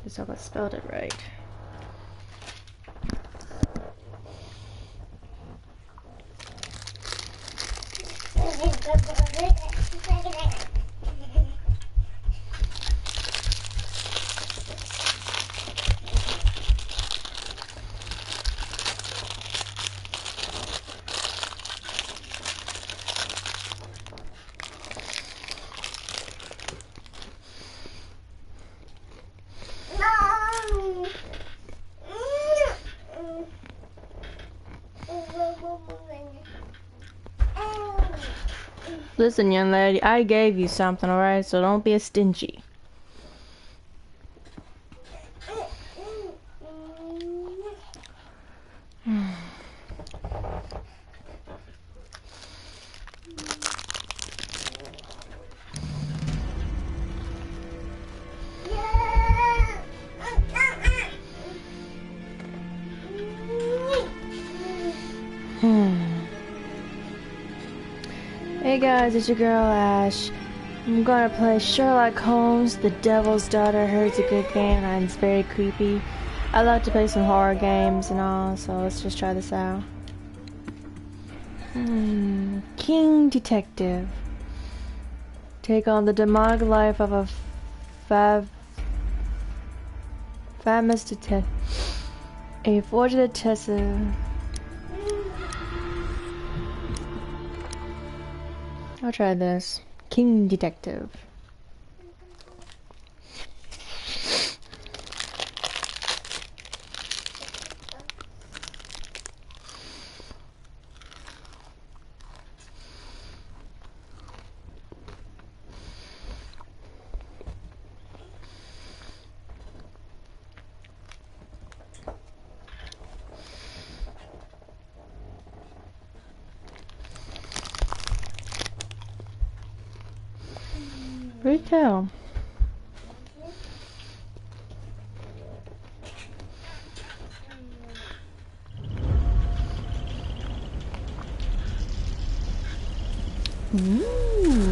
Just hope I spelled it right. Listen, young lady, I gave you something, alright? So don't be a stingy. Hey guys, it's your girl Ash. I'm gonna play Sherlock Holmes, the Devil's Daughter. I heard it's a good game and it's very creepy. I love to play some horror games and all, so let's just try this out. King Detective. Take on the demonic life of a famous detective. A fortunate detective. I'll try this. King Detective. Retail.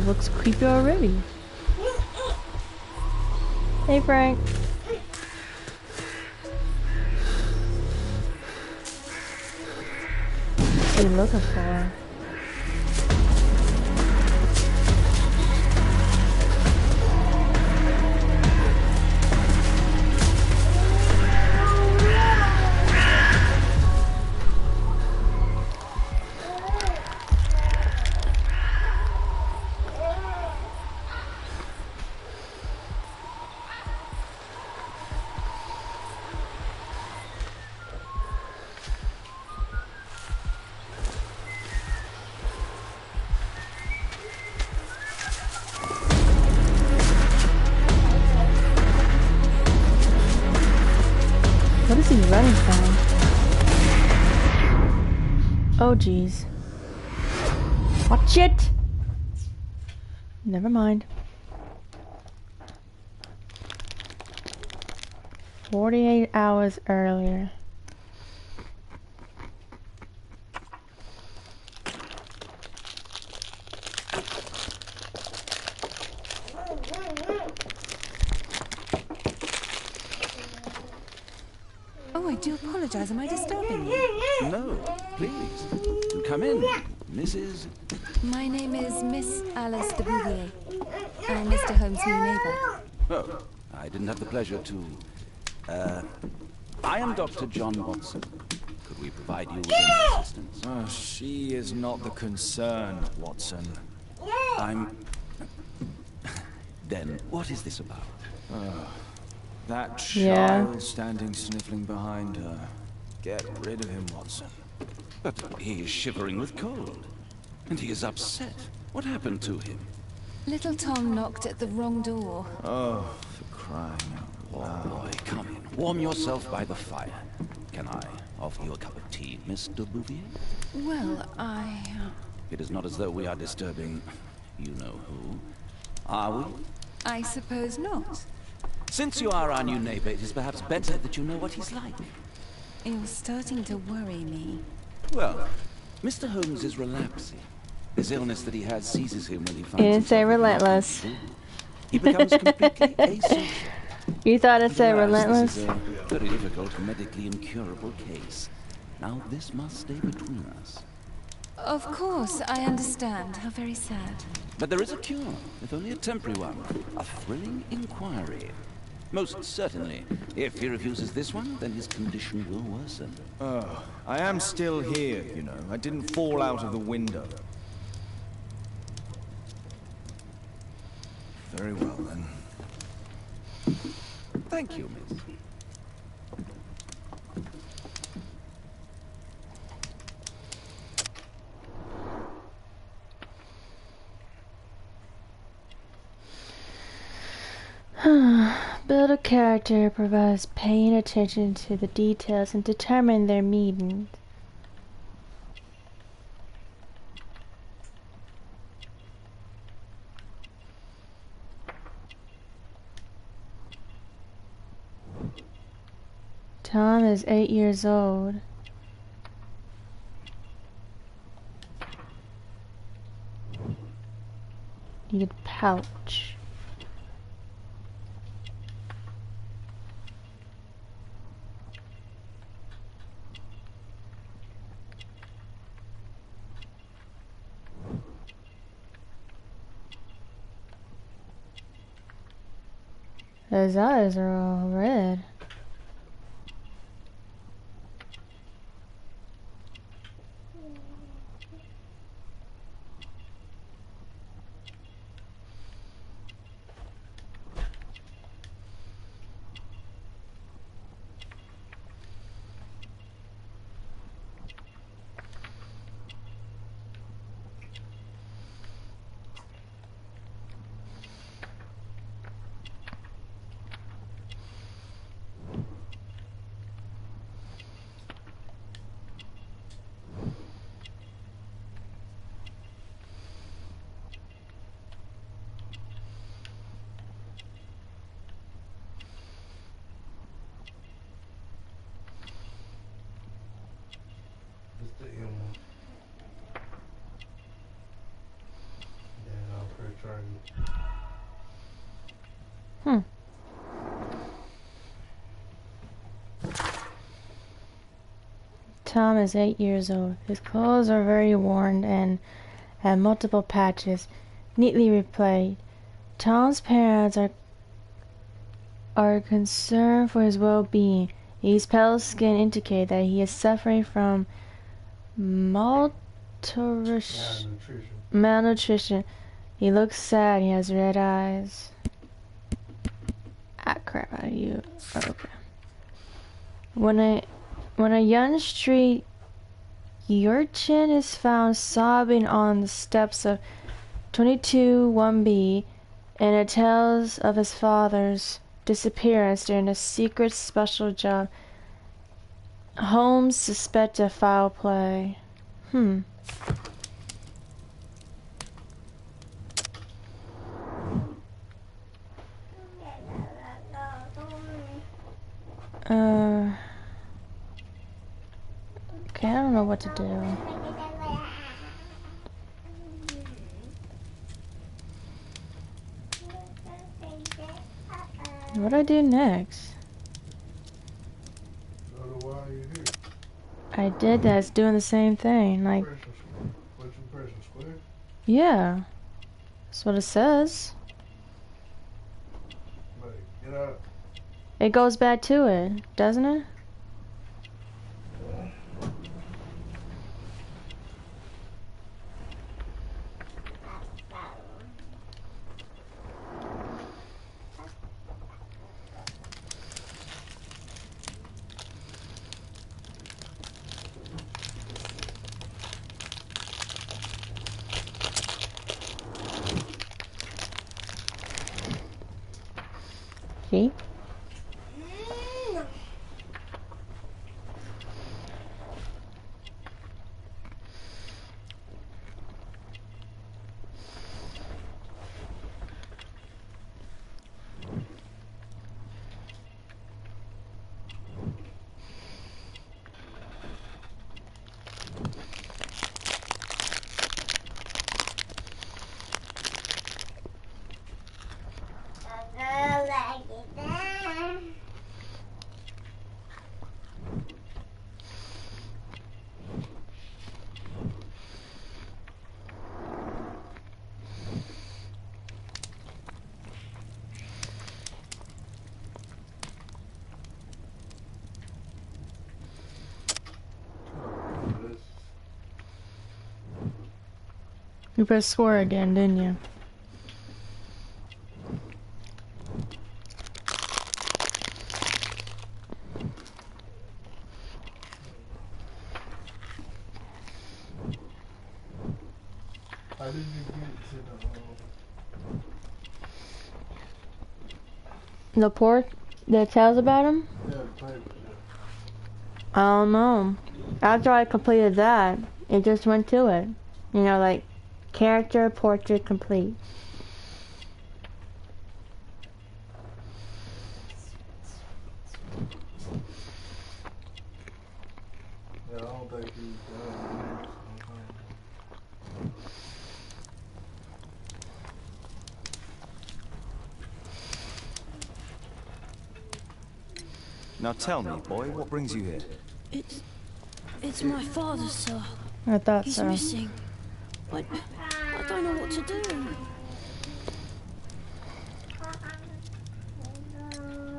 Looks creepy already. Hey Frank. What are you looking for? What is he running from? Oh jeez. Watch it! Never mind. 48 hours earlier. Oh, I do apologize. Am I disturbing you? No, please. Do come in, Mrs. My name is Miss Alice de Bouvier. I'm Mr. Holmes' new neighbor. Oh, I didn't have the pleasure to... I am Dr. John Watson. Could we provide you with any assistance? Oh, she is not the concern, Watson. I'm... Then, what is this about? That child Yeah. standing sniffling behind her. Get rid of him, Watson. But he is shivering with cold. And he is upset. What happened to him? Little Tom knocked at the wrong door. Oh, for crying out Oh loud. boy, come in. Warm yourself by the fire. Can I offer you a cup of tea, Miss de Bouvier? Well, It is not as though we are disturbing you-know-who. Are we? I suppose not. Since you are our new neighbor, it is perhaps better that you know what he's like. You're starting to worry me. Well, Mr. Holmes is relapsing. This illness that he has seizes him when he finds You didn't say himself with relentless. nothing to do. He becomes completely asocial. You thought it said Alas, relentless? this is a very difficult, medically incurable case. Now, this must stay between us. Of course, I understand. How very sad. But there is a cure, if only a temporary one. A thrilling inquiry. Most certainly. If he refuses this one, then his condition will worsen. Oh, I am still here, you know. I didn't fall out of the window. Very well, then. Thank you, miss. Build a character provides paying attention to the details and determine their meaning. Tom is 8 years old. Need a pouch. His eyes are all red. Hmm. Tom is 8 years old. His clothes are very worn and have multiple patches, neatly replayed. Tom's parents are concerned for his well-being. His pale skin indicates that he is suffering from malnutrition. He looks sad. He has red eyes. Ah, crap! How do you? Oh, okay. When a young street urchin is found sobbing on the steps of 22-1B, and it tells of his father's disappearance during a secret special job, Holmes suspected foul play. Okay, I don't know what to do. What do I do next? I did that. It's doing the same thing. Like, yeah, that's what it says. It goes back to it, doesn't it? See? You pressed square again, didn't you? I didn't get to The port that tells about him? the paper. I don't know. After I completed that, it just went to it. You know, like, character portrait complete. Yeah, I don't think he's done. Now tell me, boy, what brings you here? It's my father, sir. I thought He's so. missing. I don't know what to do.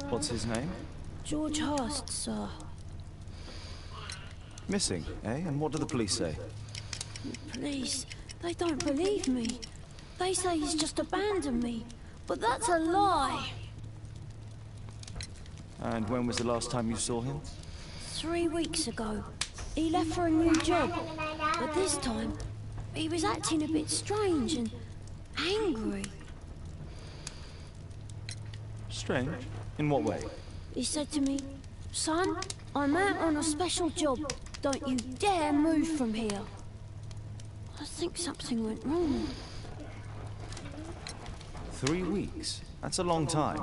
What's his name? George Hurst, sir. Missing, eh? And what do the police say? Police, they don't believe me. They say he's just abandoned me. But that's a lie. And when was the last time you saw him? 3 weeks ago. He left for a new job. But this time, he was acting a bit strange and angry. Strange? In what way? He said to me, "Son, I'm out on a special job. Don't you dare move from here." I think something went wrong. 3 weeks? That's a long time.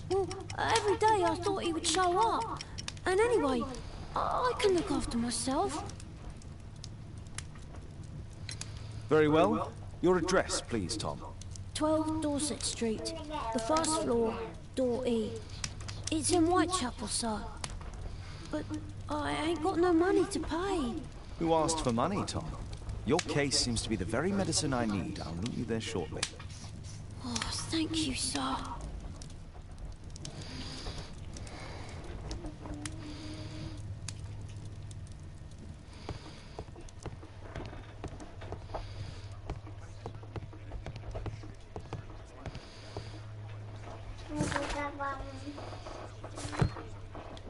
Well, every day I thought he would show up. And anyway, I can look after myself. Very well. Your address, please, Tom. 12 Dorset Street, the first floor, door E. It's in Whitechapel, sir. But I ain't got no money to pay. Who asked for money, Tom? Your case seems to be the very medicine I need. I'll meet you there shortly. Oh, thank you, sir.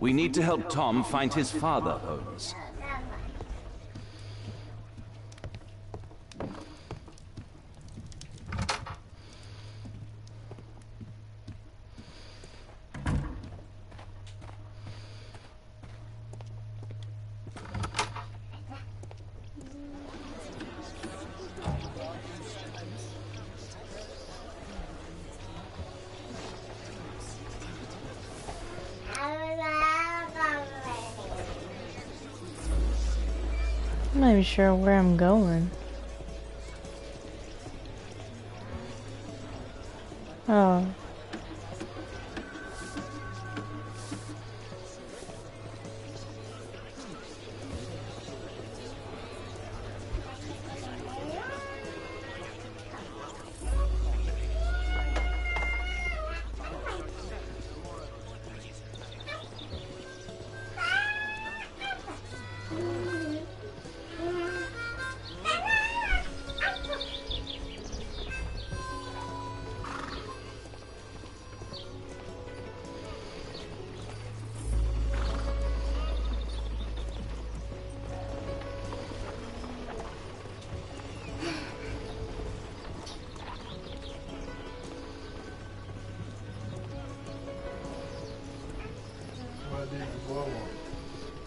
We need to help Tom find his father, Holmes. I'm not even sure where I'm going. Oh.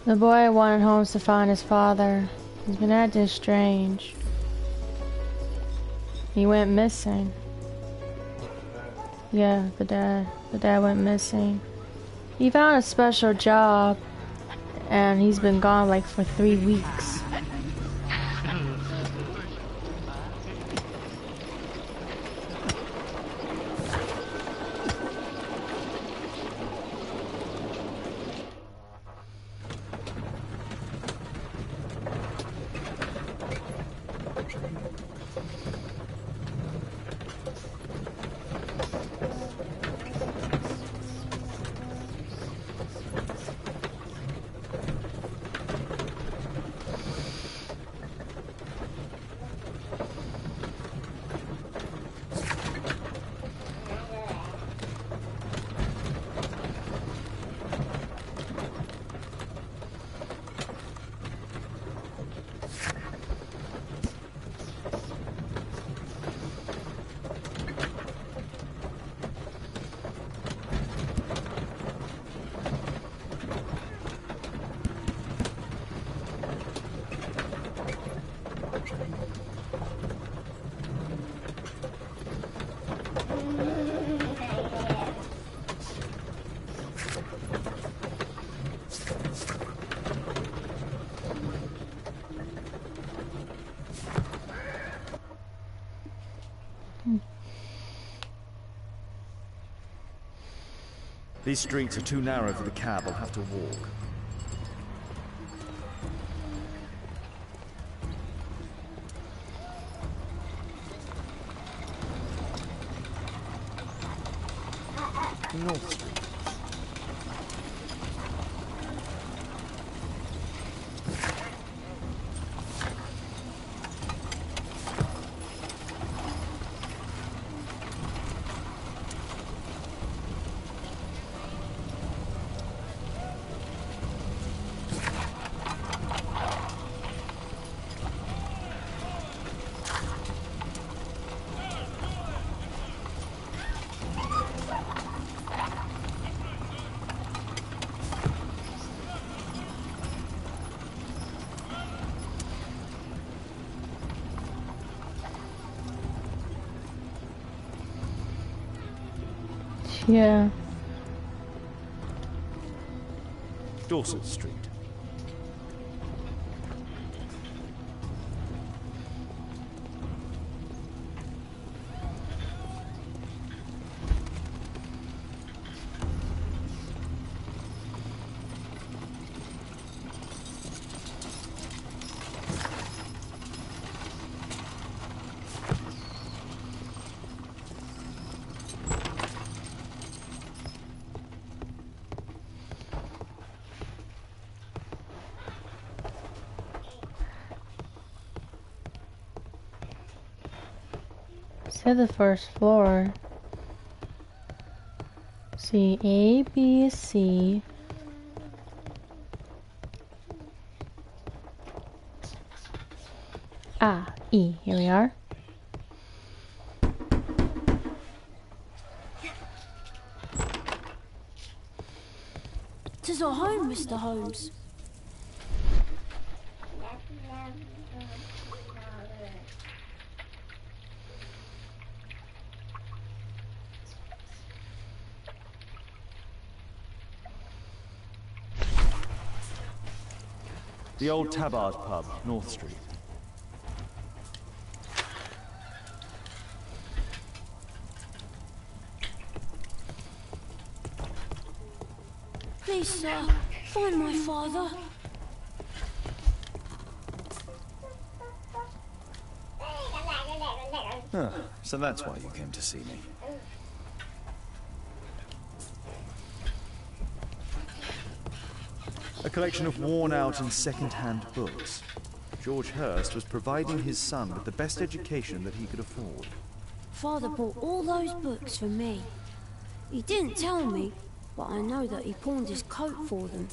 The boy wanted Holmes to find his father. He's been acting strange. He went missing. Yeah, the dad. The dad went missing. He found a special job, and he's been gone like for 3 weeks. These streets are too narrow for the cab. I'll have to walk. North Street. Yeah. Dorset Street. Said the first floor. See, A, B, C. Ah, E. Here we are. Tis our home, Mr. Holmes. The old Tabard pub, North Street. Please, sir, find my father. Ah, so that's why you came to see me. A collection of worn-out and second-hand books. George Hurst was providing his son with the best education that he could afford. Father bought all those books for me. He didn't tell me, but I know that he pawned his coat for them.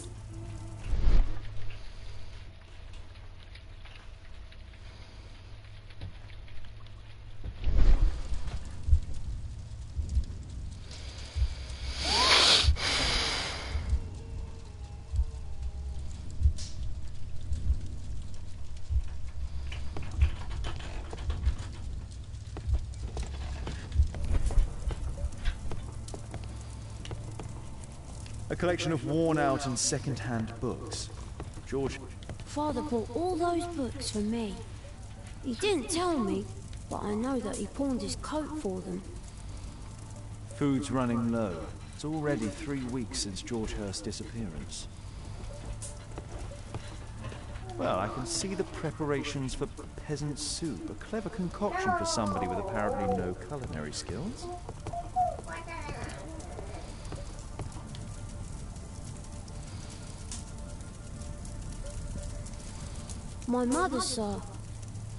A collection of worn-out and second-hand books. George... Father bought all those books for me. He didn't tell me, but I know that he pawned his coat for them. Food's running low. It's already 3 weeks since George Hurst's disappearance. Well, I can see the preparations for peasant soup. A clever concoction for somebody with apparently no culinary skills. My mother, sir.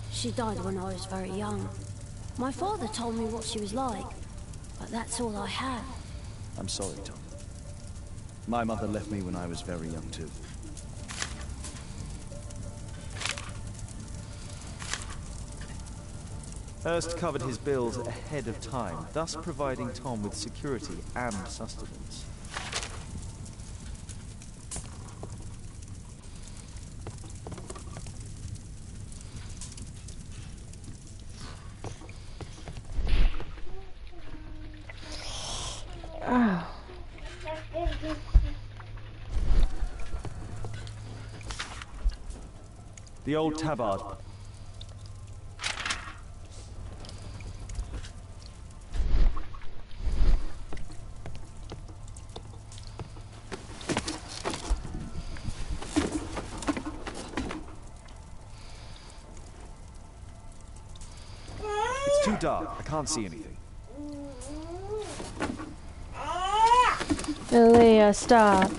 She died when I was very young. My father told me what she was like, but that's all I have. I'm sorry, Tom. My mother left me when I was very young, too. Hurst covered his bills ahead of time, thus providing Tom with security and sustenance. The old Tabard. dark. I can't see anything. Leah, stop.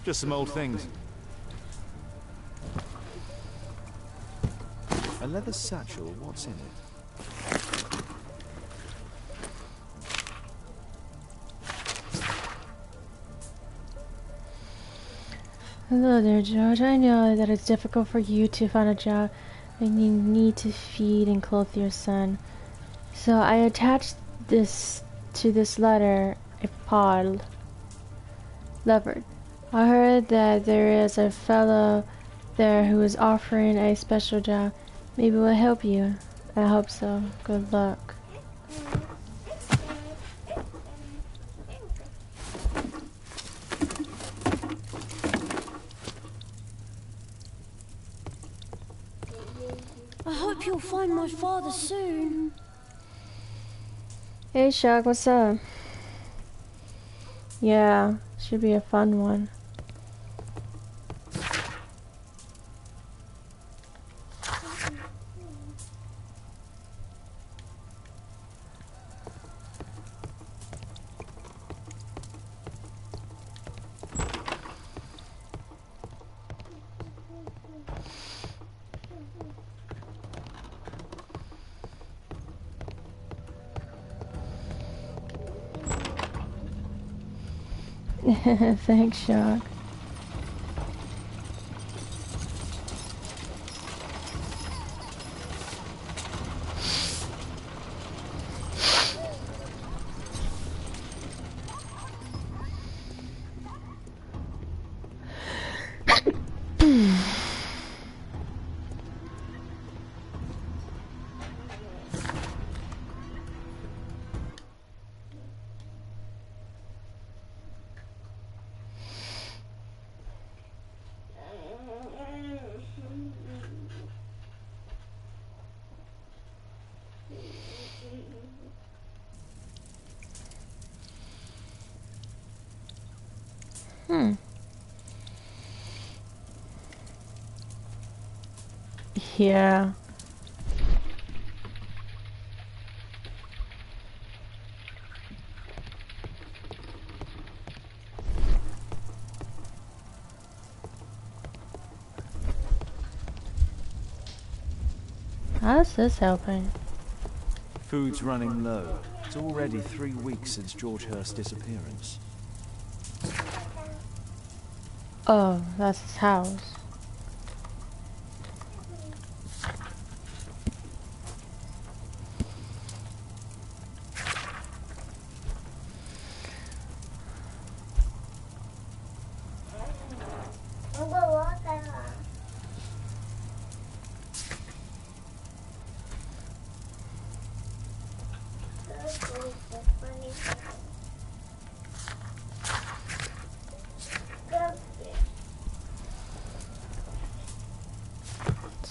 Just some old things. A leather satchel, what's in it? Hello there, George. I know that it's difficult for you to find a job and you need to feed and clothe your son. So I attached this to this letter, a pod. Leopard. I heard that there is a fellow there who is offering a special job. Maybe we'll help you. I hope so. Good luck. I hope you'll find my father soon. Hey, Shark, what's up? Yeah, should be a fun one. Thanks, Shark. Yeah. How's this helping? Food's running low. It's already 3 weeks since George Hurst's disappearance. Oh, that's his house.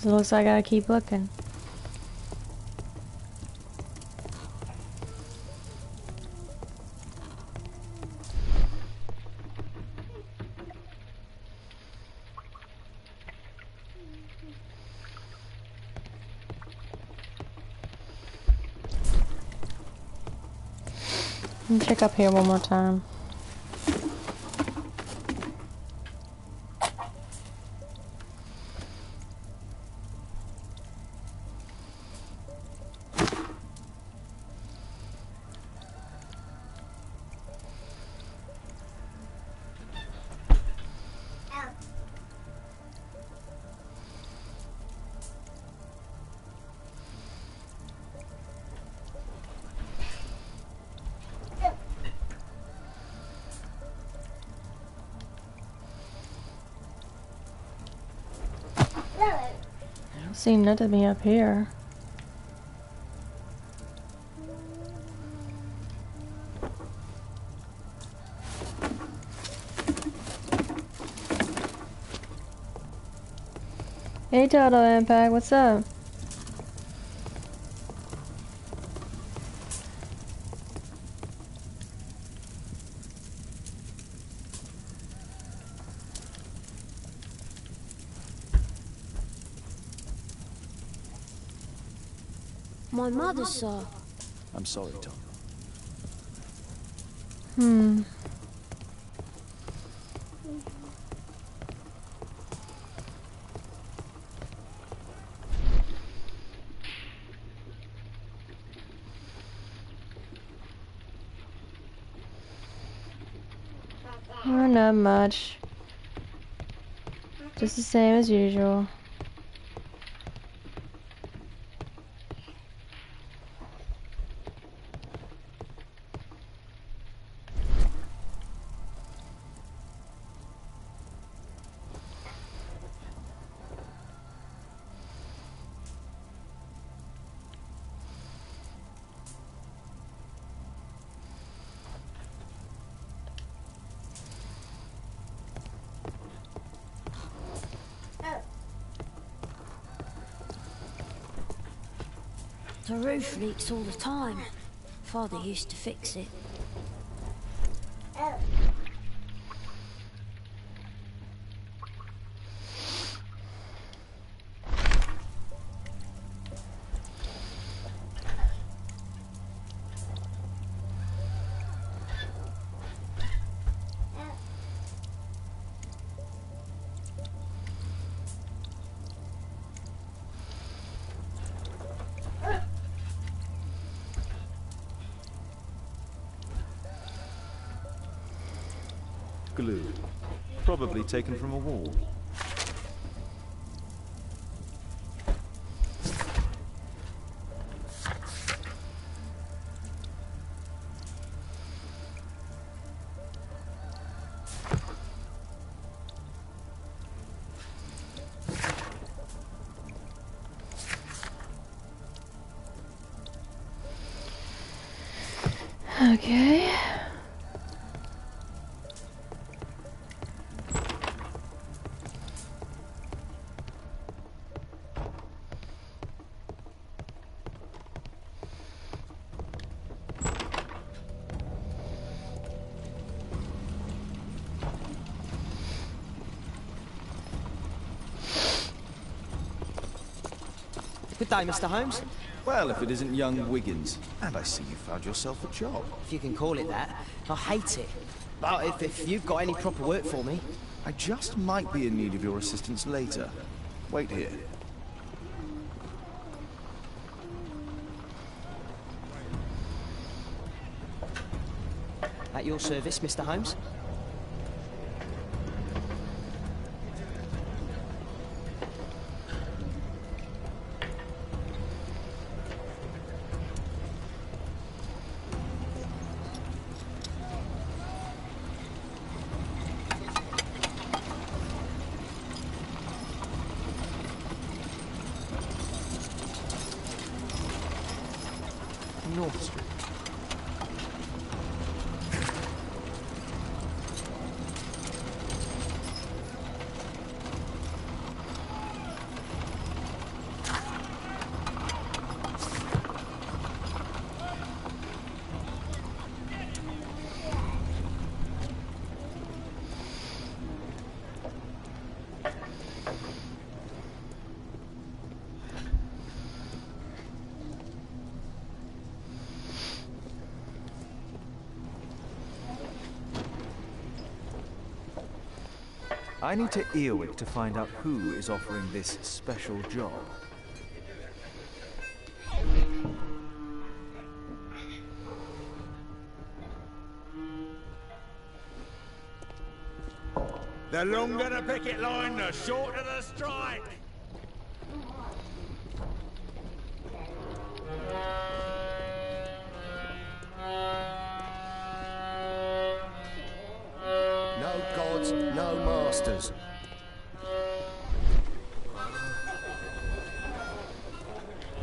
So it looks like I gotta keep looking. Let me check up here one more time. Seem not to be up here. Hey Total Impact, what's up? My mother, sir. I'm sorry, Tom. Oh, not much. Just the same as usual. The roof leaks all the time. Father used to fix it. Glue. Probably taken from a wall. Okay. Good day, Mr. Holmes. Well, if it isn't young Wiggins. And I see you found yourself a job. If you can call it that. I hate it. But if you've got any proper work for me... I just might be in need of your assistance later. Wait here. At your service, Mr. Holmes. North Street. I need to Earwig to find out who is offering this special job. The longer the picket line, the shorter the strike. No gods, no masters.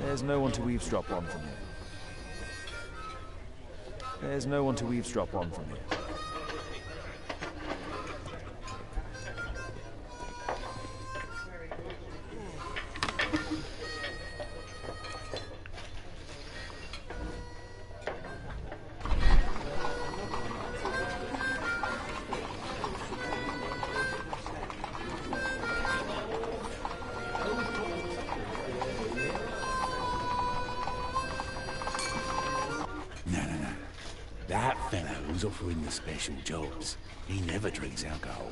There's no one to eavesdrop on from here. There's no one to eavesdrop on from here. That fellow who's offering the special jobs, he never drinks alcohol.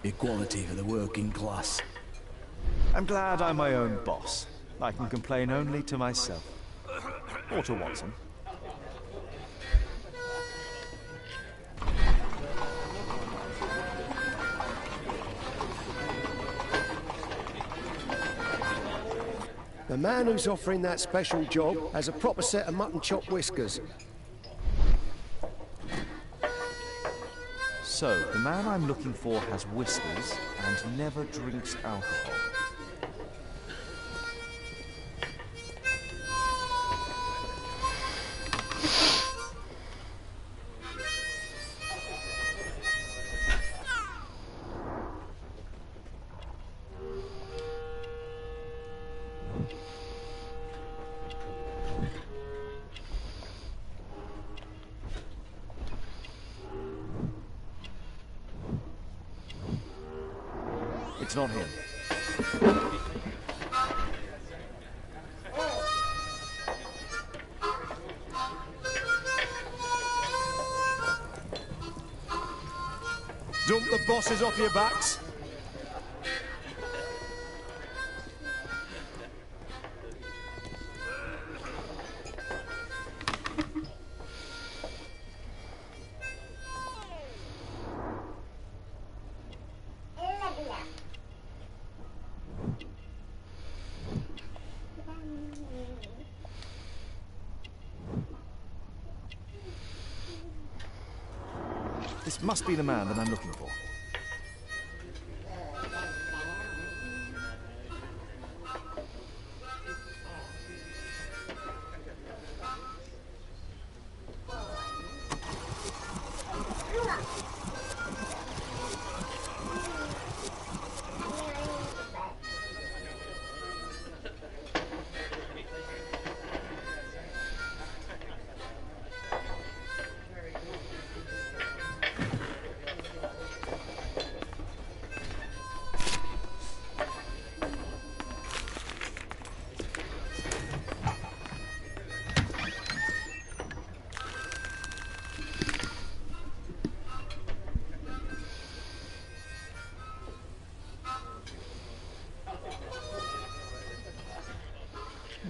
Equality for the working class. I'm glad I'm my own boss. I can complain only to myself. Or to Watson. The man who's offering that special job has a proper set of mutton chop whiskers. So, the man I'm looking for has whiskers and never drinks alcohol. It's not him. Dump the bosses off your backs. This must be the man that I'm looking for.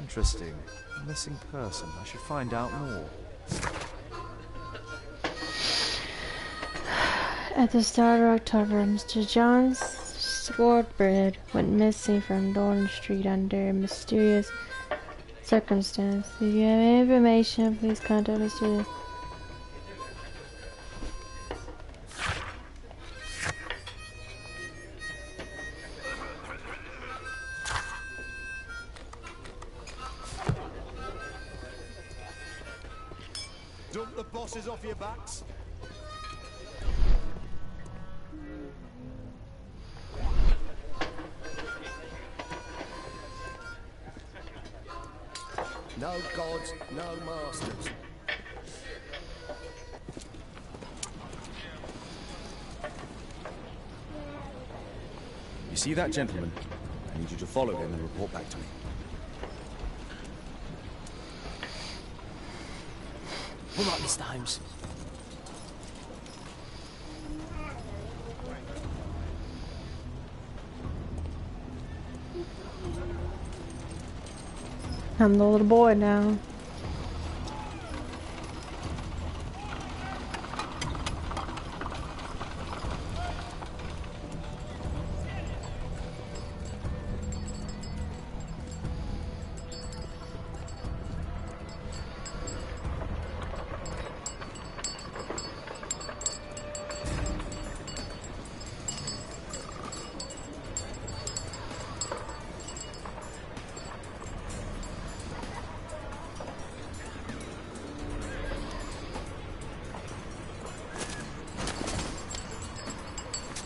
Interesting. A missing person. I should find out more. At the start of October, Mr. John Swartbread went missing from Dorn Street under mysterious circumstance. If you have any information, please contact Mr. Dump the bosses off your backs. No gods, no masters. You see that gentleman? I need you to follow him and report back to me. All right, Mr. Holmes. I'm the little boy now.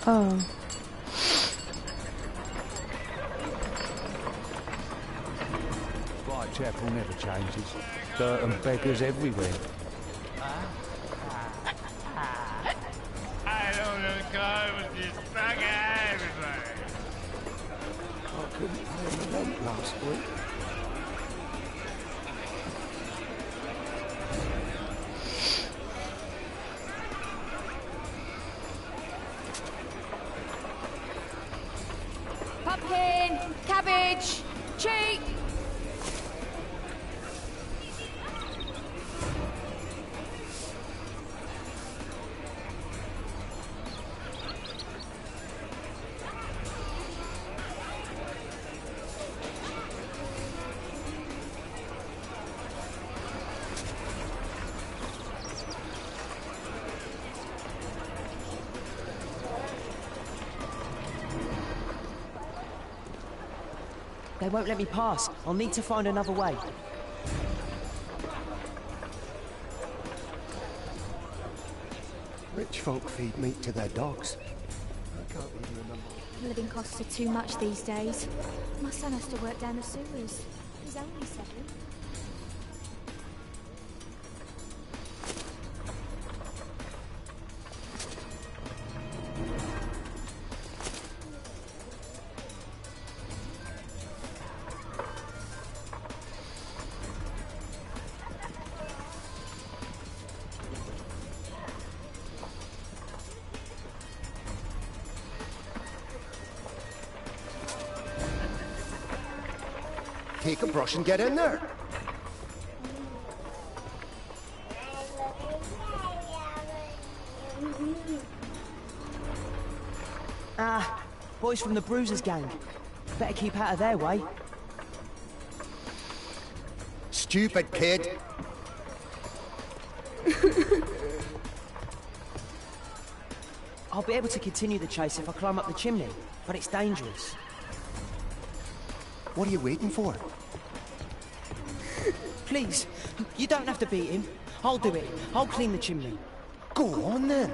Oh. Whitechapel never changes. Dirt and beggars everywhere. I don't know the car with this bugger everywhere. I couldn't pay the rent last week. Pumpkin, cabbage, cheap. They won't let me pass. I'll need to find another way. Rich folk feed meat to their dogs. I can't even remember. Living costs are too much these days. My son has to work down the sewers. He's only 7. Take a brush and get in there. Ah, boys from the Bruisers gang. Better keep out of their way. Stupid kid. I'll be able to continue the chase if I climb up the chimney, but it's dangerous. What are you waiting for? Please, you don't have to beat him. I'll do it. I'll clean the chimney. Go on then.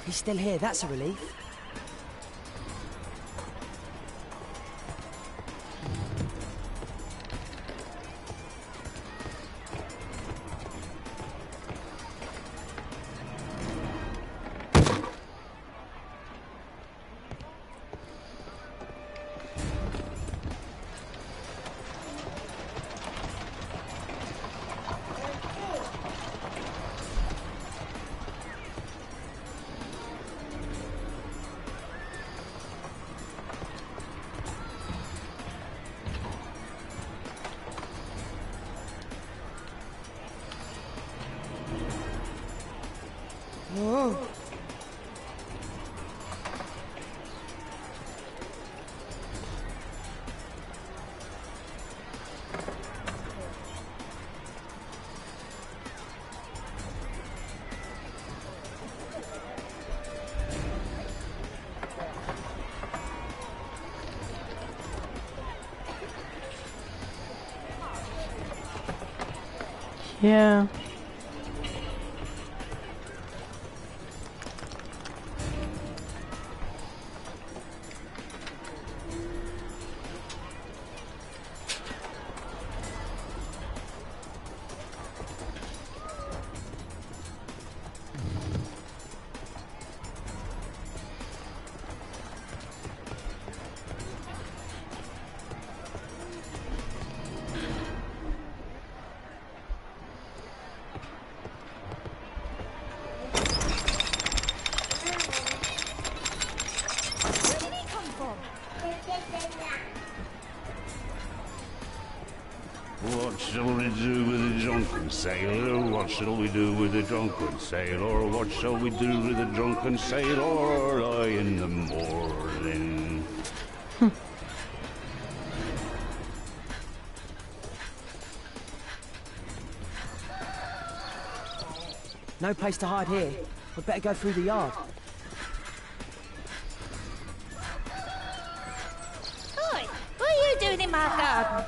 He's still here, that's a relief. Yeah. What shall we do with the drunken sailor? What shall we do with the drunken sailor? What shall we do with the drunken sailor? Early in the morning. No place to hide here. We'd better go through the yard. Oi, what are you doing in my garden?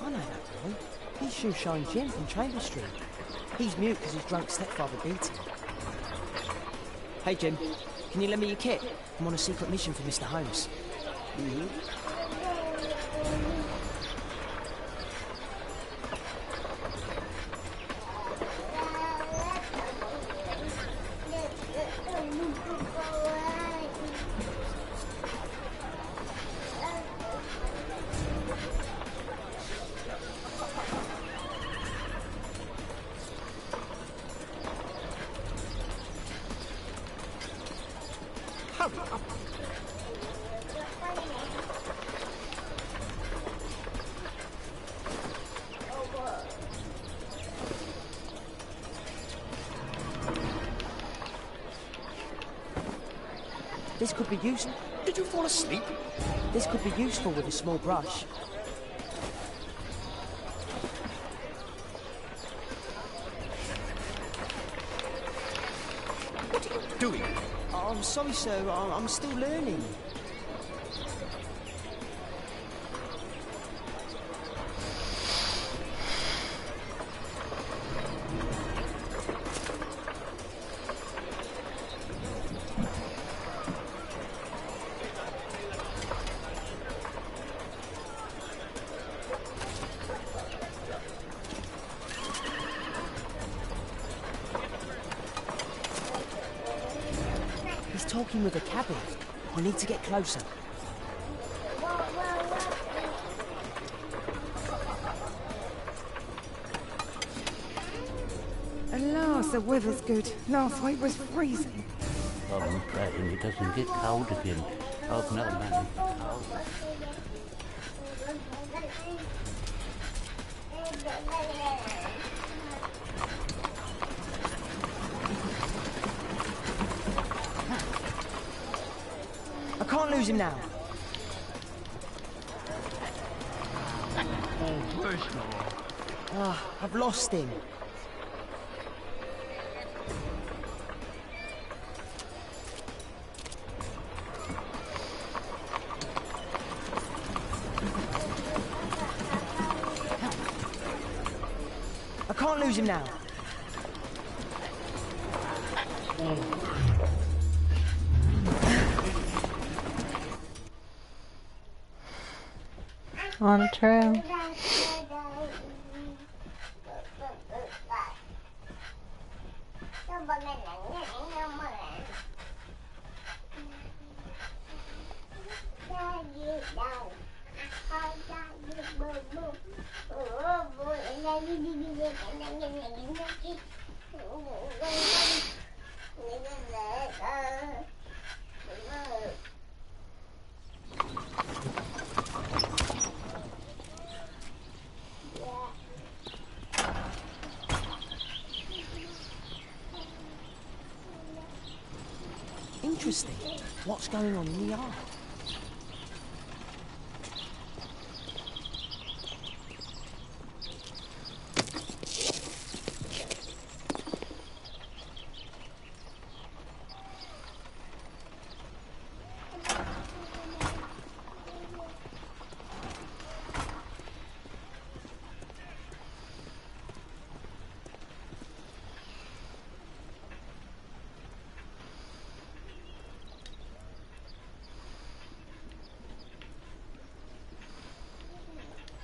I know that boy. He's Shoeshine Jim from Chamber Street. He's mute because his drunk stepfather beat him. Hey Jim, can you lend me your kit? I'm on a secret mission for Mr. Holmes. This could be useful. Did you fall asleep? This could be useful with a small brush. What are you doing? Oh, I'm sorry, sir. I'm still learning. He's talking with a cabin. We need to get closer. At last the weather's good. Last week was freezing. I'm praying it doesn't get cold again. Oh no, man. Cold. I can't lose him now. Oh, first of all. Ah, I've lost him. I can't lose him now. On a trail. Interesting. What's going on in the yard?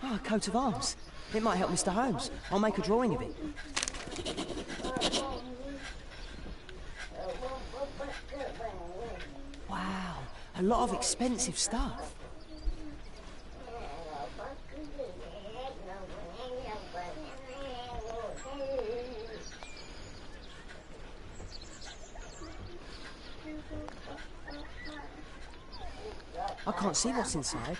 Ah, a coat of arms. It might help Mr. Holmes. I'll make a drawing of it. Wow, a lot of expensive stuff. I can't see what's inside.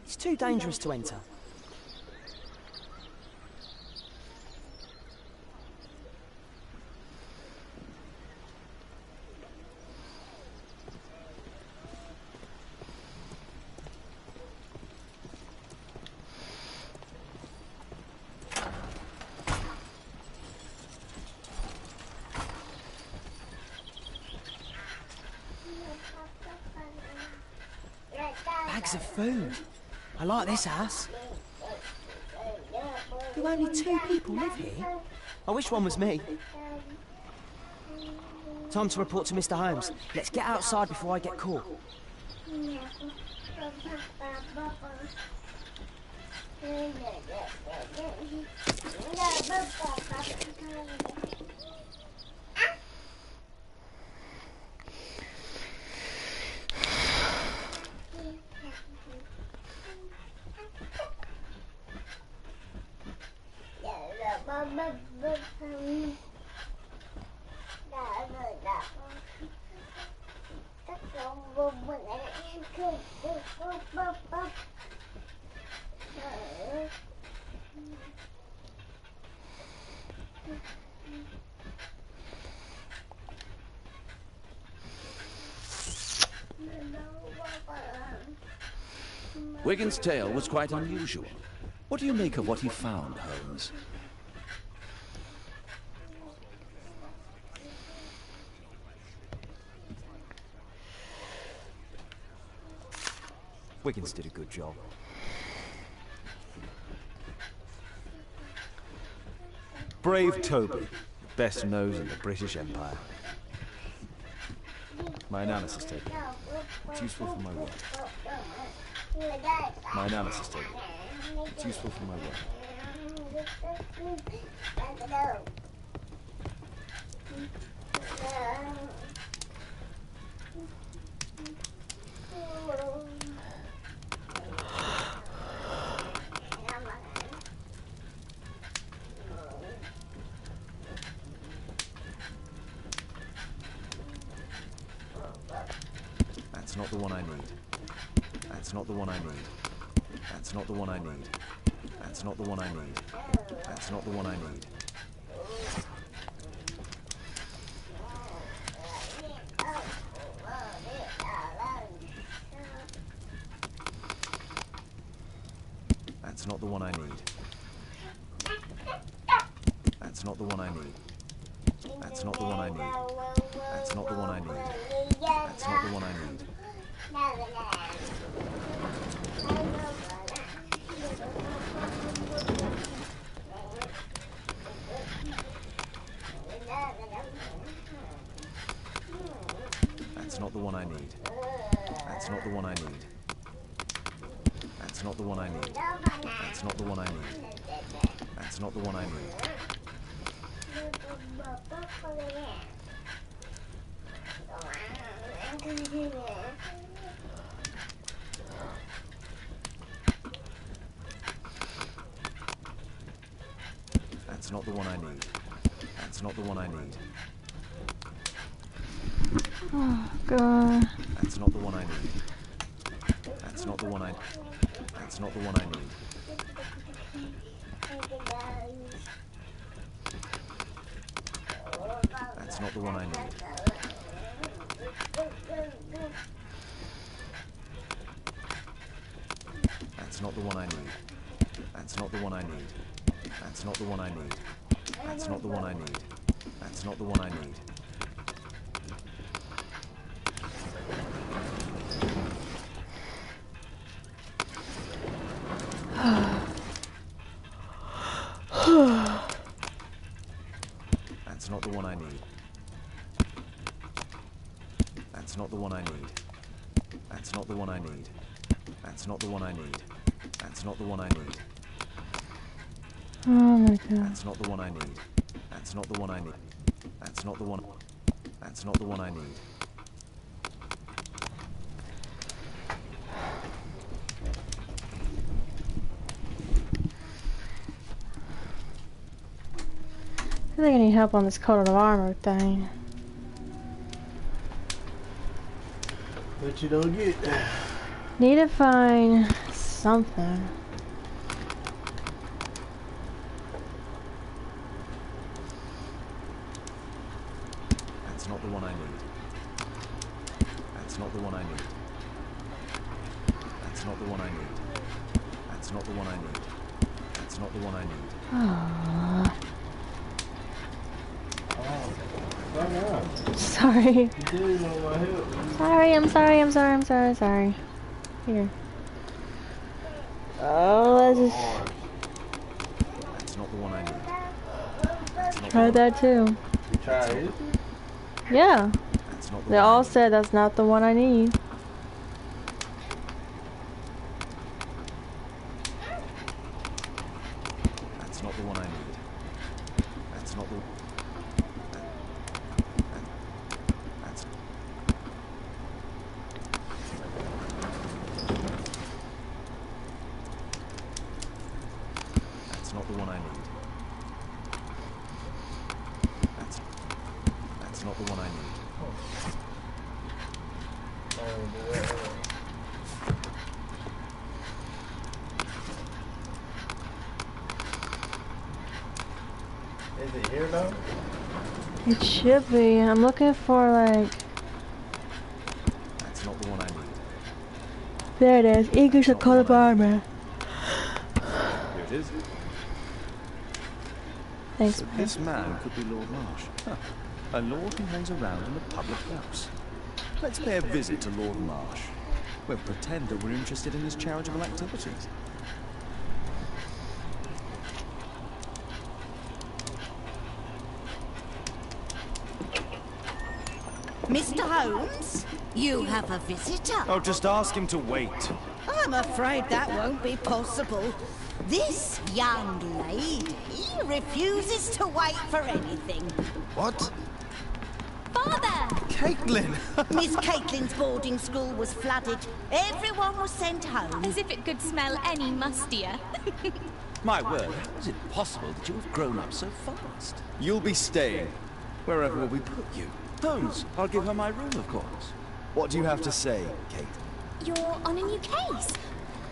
It's too dangerous to enter. Bags of food. I like this house. Do only 2 people live here? I wish one was me. Time to report to Mr. Holmes. Let's get outside before I get caught. Wigan's tale was quite unusual. What do you make of what he found, Holmes? Wiggins did a good job. Brave Toby, best nose in the British Empire. My analysis table. It's useful for my work. My analysis table. It's useful for my work. That's not the one I need. That's not the one I need. That's not the one I need. That's not the one I need. That's not the one I need. That's not the one I need. That's not the one I need. That's not the one I need. That's not the one I need. That's not the one I need. That's not the one I need. That's not the one I need. That's not the one I need. That's not the one I need. That's not the one I need. That's not the one I need. That's not the one I need. Oh, God. That's not the one I need. That's not the one I... That's not the one I need. That's not the one I need. That's not the one I need. That's not the one I need. That's not the one I need. That's not the one I need. That's not the one I need. That's not the one I need. That's not the one I need. That's not the one I need. That's not the one I need. That's not the one I need. Oh my God. That's not the one I need. That's not the one I need. That's not the one. That's not the one I need. I think I need help on this coat of armor thing. But you don't get. Need to find something. That's not the one I need. That's not the one I need. That's not the one I need. That's not the one I need. That's not the one I need. Oh. Oh, Sorry. you did want my help. Sorry, I'm sorry. Here. Oh, let's just... That's not the one I need. Try that too. You tried it? Yeah. That's not the They one all I need. said that's not the one I need. That's not the one I need. That's not the... That's... That's not the one I need. That's not the one I need. Is it here now? It should be. I'm looking for like... That's not the one I need. There it is. English of coat of armor. Here it is. Thanks, So man. this man could be Lord Marsh. Huh. A lord who hangs around in a public house. Let's pay a visit to Lord Marsh. We'll pretend that we're interested in his charitable activities. Mr. Holmes, you have a visitor. Oh, just ask him to wait. I'm afraid that won't be possible. This young lady refuses to wait for anything. What? Father! Caitlin! Miss Caitlin's boarding school was flooded. Everyone was sent home. As if it could smell any mustier. My word, how is it possible that you have grown up so fast? You'll be staying. Wherever will we put you? Holmes, I'll give her my room, of course. What do you have to say, Kate? You're on a new case.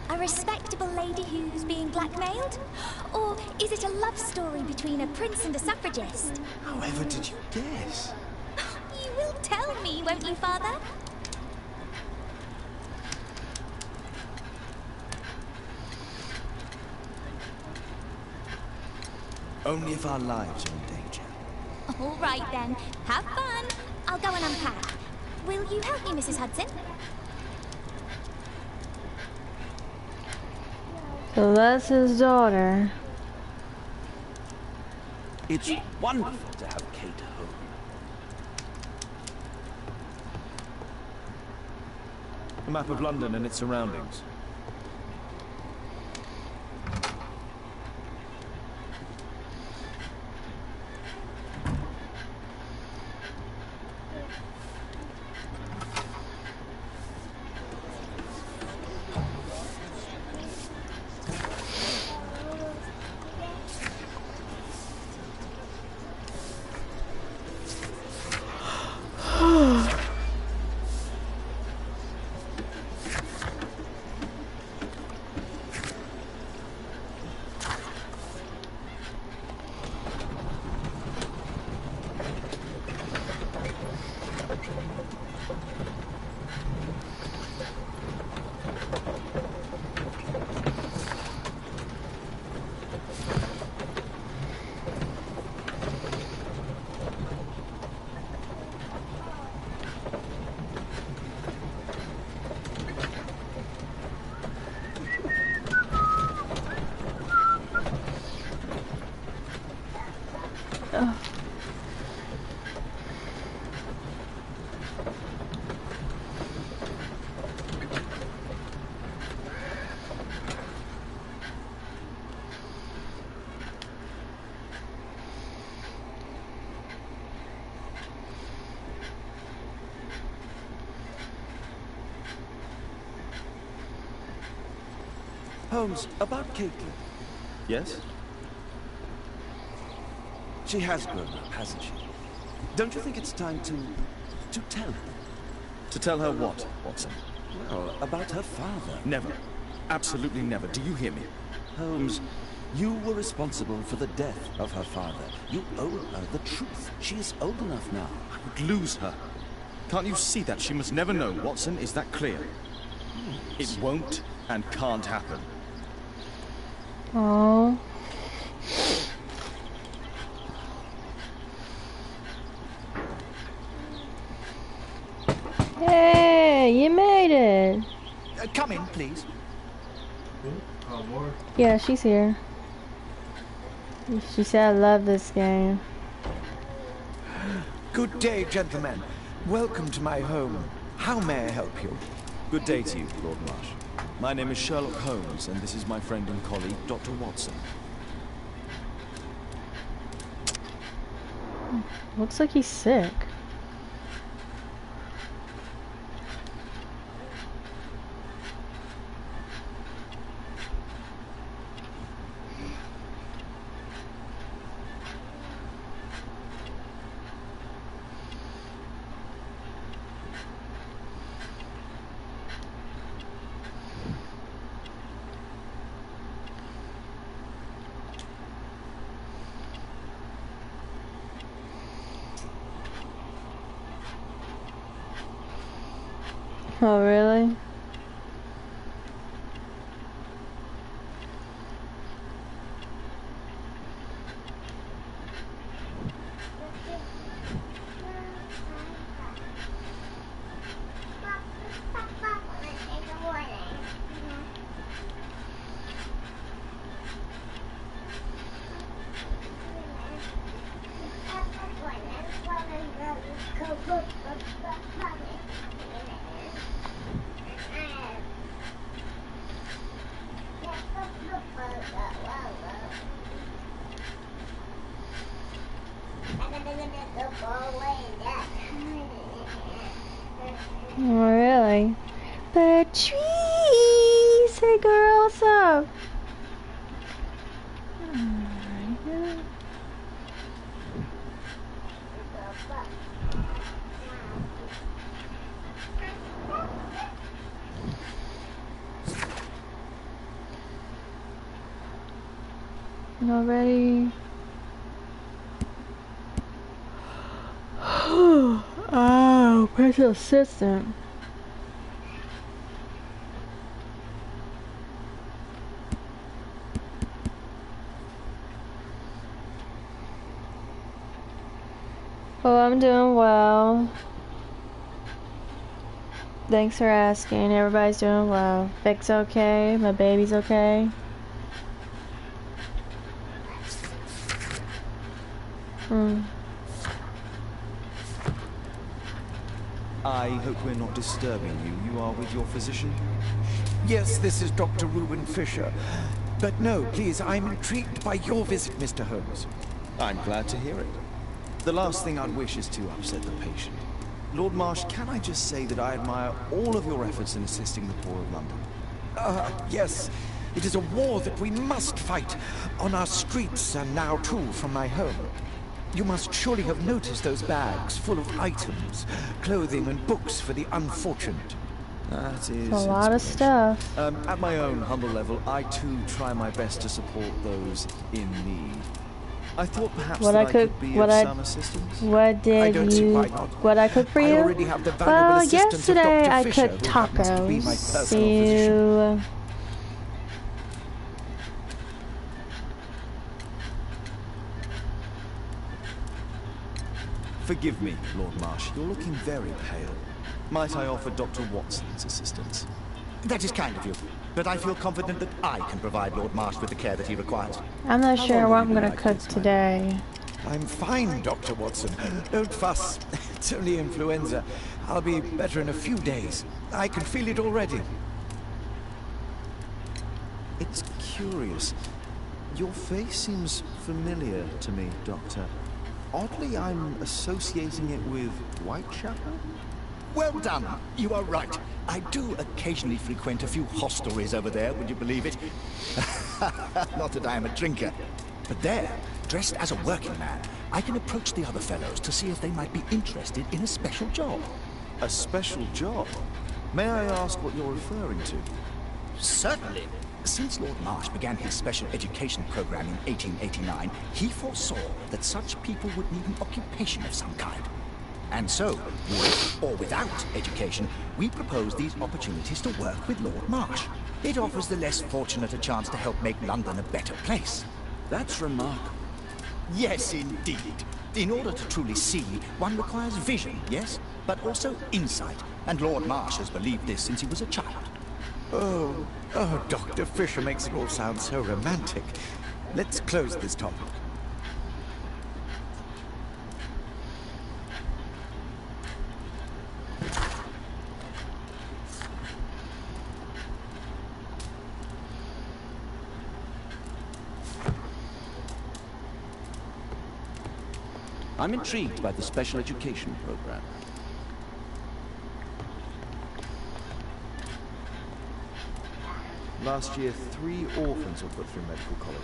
A respectable lady who's being blackmailed? Or is it a love story between a prince and a suffragist? However did you guess? You will tell me, won't you, Father? Only if our lives are in danger. All right then. Have fun. I'll go and unpack. Will you help me, Mrs. Hudson? So that's his daughter. It's wonderful to have Kate home. A map of London and its surroundings. Holmes, about Caitlin. Yes? She has grown up, hasn't she? Don't you think it's time to tell her? To tell her what, Watson? Well, about her father. Never. Absolutely never. Do you hear me? Holmes, you were responsible for the death of her father. You owe her the truth. She is old enough now. I would lose her. Can't you see that? She must never know, Watson. Is that clear? It won't and can't happen. Oh. Hey, you made it. Come in, please. Yeah, she's here. She said, I love this game. Good day, gentlemen. Welcome to my home. How may I help you? Good day to you, Lord Marsh. My name is Sherlock Holmes, and this is my friend and colleague, Dr. Watson. Looks like he's sick. Oh, really? Oh, really? Patrice! Hey, girl, what's up? Not ready. Oh, personal assistant. Oh, I'm doing well. Thanks for asking. Everybody's doing well. Vic's okay. My baby's okay. I hope we're not disturbing you. You are with your physician? Yes, this is Dr. Reuben Fisher. But no, please, I'm intrigued by your visit, Mr. Holmes. I'm glad to hear it. The last thing I'd wish is to upset the patient. Lord Marsh, can I just say that I admire all of your efforts in assisting the poor of London? Yes. It is a war that we must fight, on our streets and now too from my home. You must surely have noticed those bags full of items, clothing and books for the unfortunate. That is a lot of stuff. At my own humble level, I too try my best to support those in need. I thought perhaps that I could be of some assistance. What did what I cooked for you? I already have the valuable assistance of yesterday Dr. I Fisher, cooked who happens to be my tacos. personal physician. Forgive me, Lord Marsh. You're looking very pale. Might I offer Dr. Watson's assistance? That is kind of you, but I feel confident that I can provide Lord Marsh with the care that he requires. I'm not sure what I'm gonna cook today. I'm fine, Dr. Watson. Don't fuss. It's only influenza. I'll be better in a few days. I can feel it already. It's curious. Your face seems familiar to me, Doctor. Oddly, I'm associating it with Whitechapel? Well done. You are right. I do occasionally frequent a few hostelries over there, would you believe it? Not that I am a drinker. But there, dressed as a working man, I can approach the other fellows to see if they might be interested in a special job. A special job? May I ask what you're referring to? Certainly. Since Lord Marsh began his special education program in 1889, he foresaw that such people would need an occupation of some kind. And so, with or without education, we propose these opportunities to work with Lord Marsh. It offers the less fortunate a chance to help make London a better place. That's remarkable. Yes, indeed. In order to truly see, one requires vision, yes, but also insight. And Lord Marsh has believed this since he was a child. Oh, Dr. Fisher makes it all sound so romantic. Let's close this topic. I'm intrigued by the special education program. Last year, 3 orphans were put through medical college.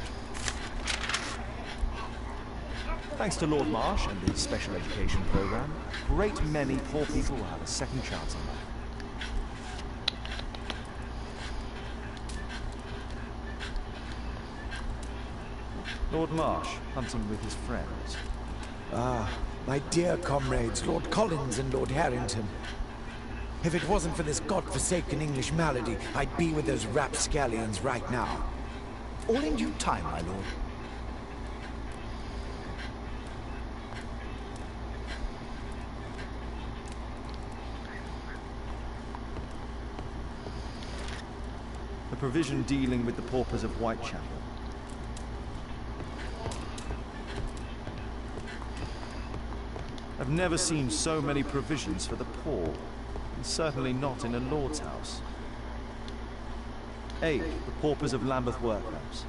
Thanks to Lord Marsh and his special education program, a great many poor people will have a second chance in life. Lord Marsh, hunting with his friends. Ah, my dear comrades, Lord Collins and Lord Harrington. If it wasn't for this godforsaken English malady, I'd be with those rapscallions right now. All in due time, my lord. A provision dealing with the paupers of Whitechapel. I've never seen so many provisions for the poor, and certainly not in a lord's house. Aid the paupers of Lambeth Workhouse.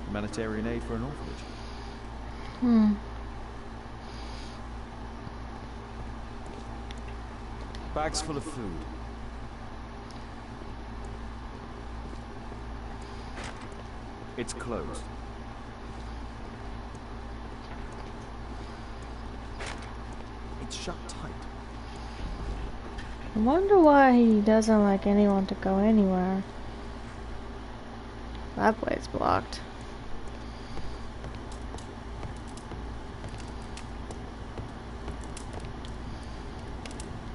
Humanitarian aid for an orphanage. Bags full of food. It's closed. It's shut tight. I wonder why he doesn't like anyone to go anywhere. That way's blocked.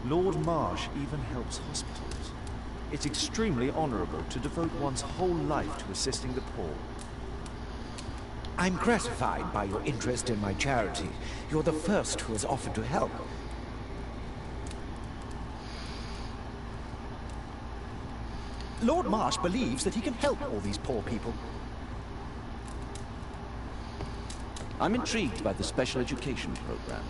Lord Marsh even helps hospitals. It's extremely honourable to devote one's whole life to assisting the poor. I'm gratified by your interest in my charity. You're the first who has offered to help. Lord Marsh believes that he can help all these poor people. I'm intrigued by the special education program.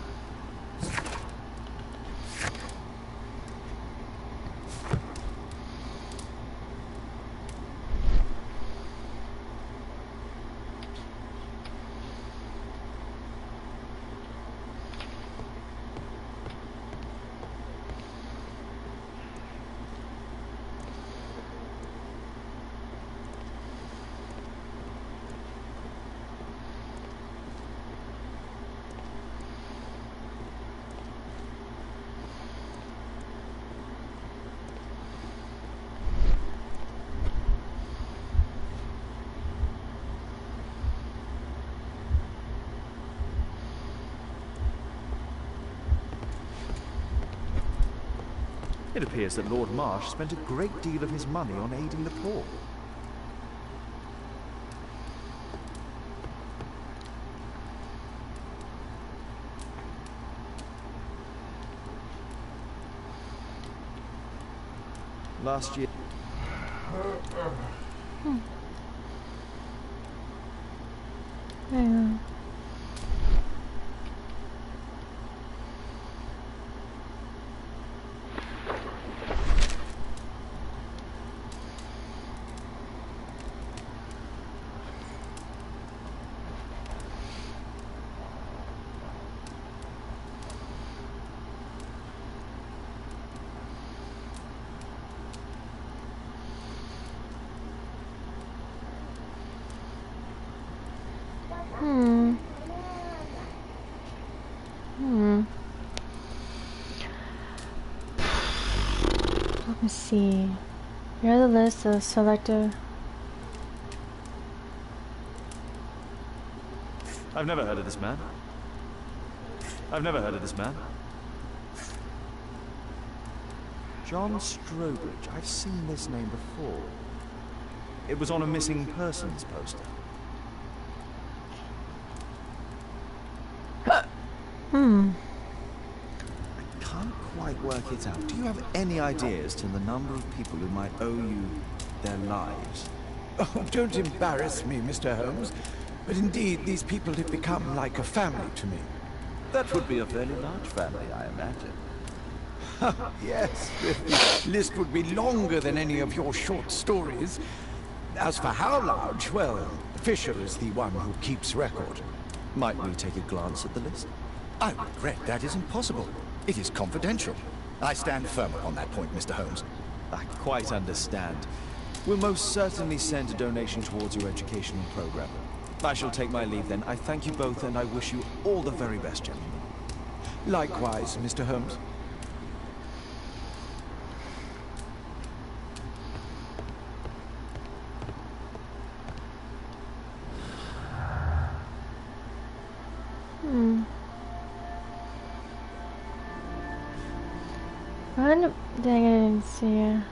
It appears that Lord Marsh spent a great deal of his money on aiding the poor. Last year... Yeah. Let me see. Here are the list of selective. I've never heard of this man. I've never heard of this man. John Strobridge. I've seen this name before. It was on a missing persons poster. I can't quite work it out. Do you have any idea as to the number of people who might owe you their lives? Oh, don't embarrass me, Mr. Holmes. But indeed, these people have become like a family to me. That would be a fairly large family, I imagine. Yes, the list would be longer than any of your short stories. As for how large, well, Fisher is the one who keeps record. Might we take a glance at the list? I regret that is impossible. It is confidential. I stand firm upon that point, Mr. Holmes. I quite understand. We'll most certainly send a donation towards your educational program. I shall take my leave then. I thank you both and I wish you all the very best, gentlemen. Likewise, Mr. Holmes. Dang, I didn't see it.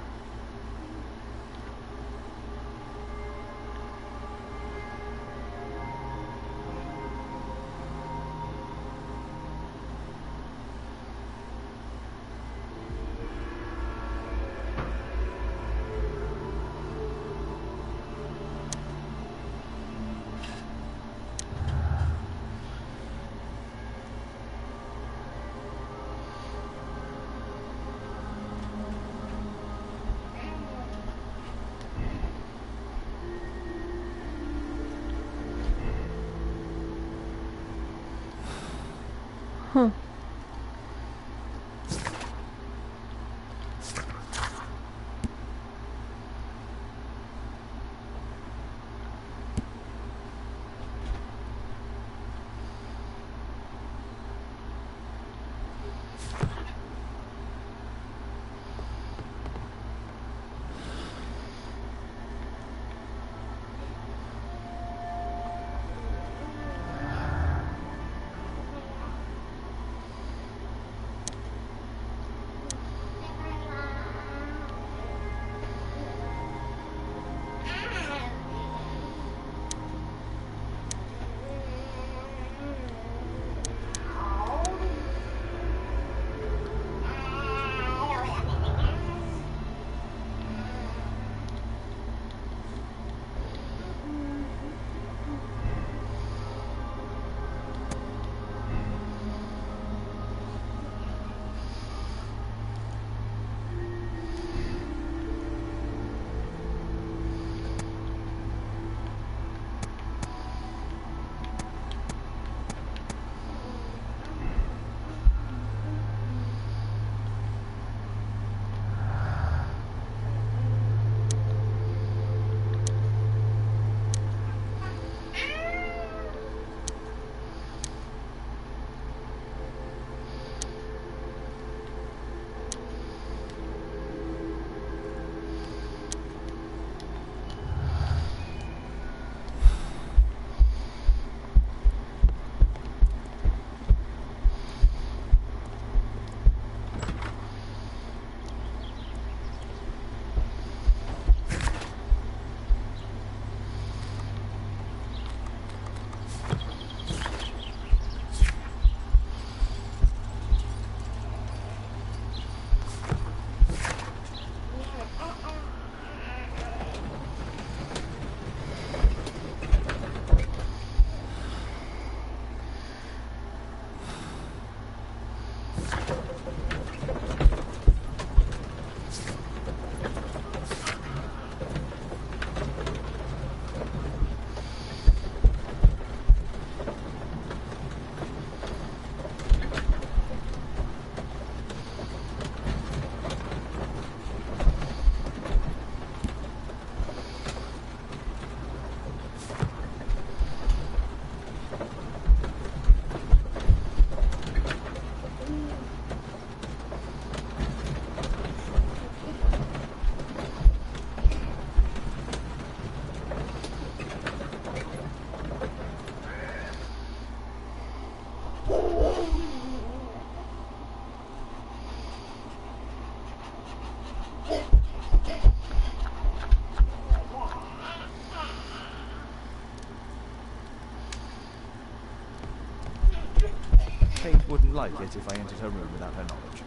Kate wouldn't like it if I entered her room without her knowledge.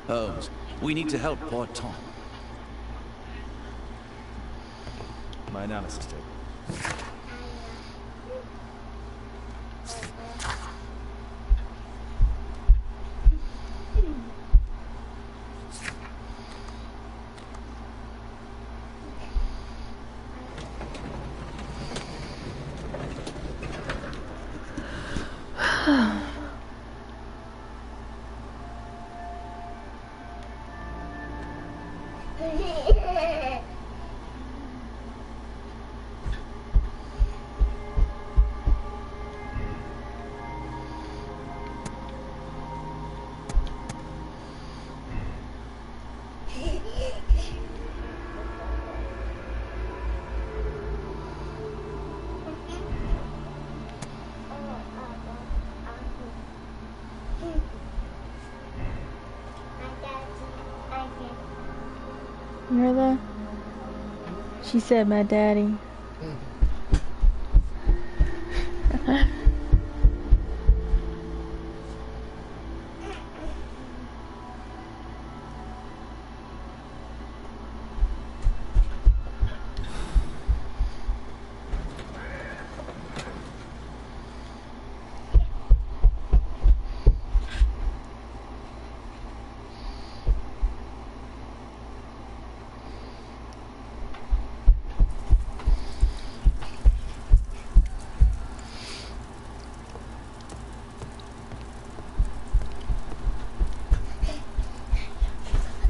Holmes, we need to help poor Tom. My analysis table. You heard that? She said my daddy.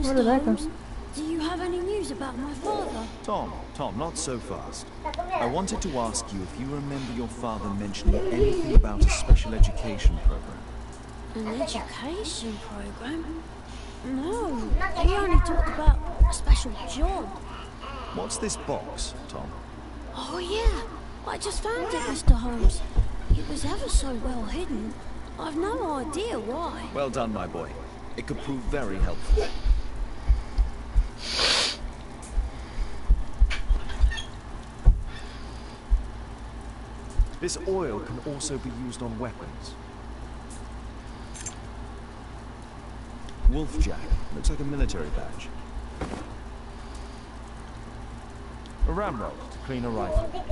Where did that come from? Do you have any news about my father? Tom, not so fast. I wanted to ask you if you remember your father mentioning anything about a special education program. An education program? No, he only talked about a special job. What's this box, Tom? Oh yeah, I just found it, Mr. Holmes. It was ever so well hidden. I've no idea why. Well done, my boy. It could prove very helpful. This oil can also be used on weapons. Wolfjack. Looks like a military badge. A ramrod to clean a rifle.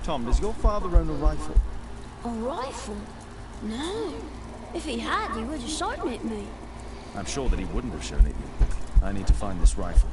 Tom, does your father own a rifle? A rifle? No. If he had, he would have shown it me. I'm sure that he wouldn't have shown it you. I need to find this rifle.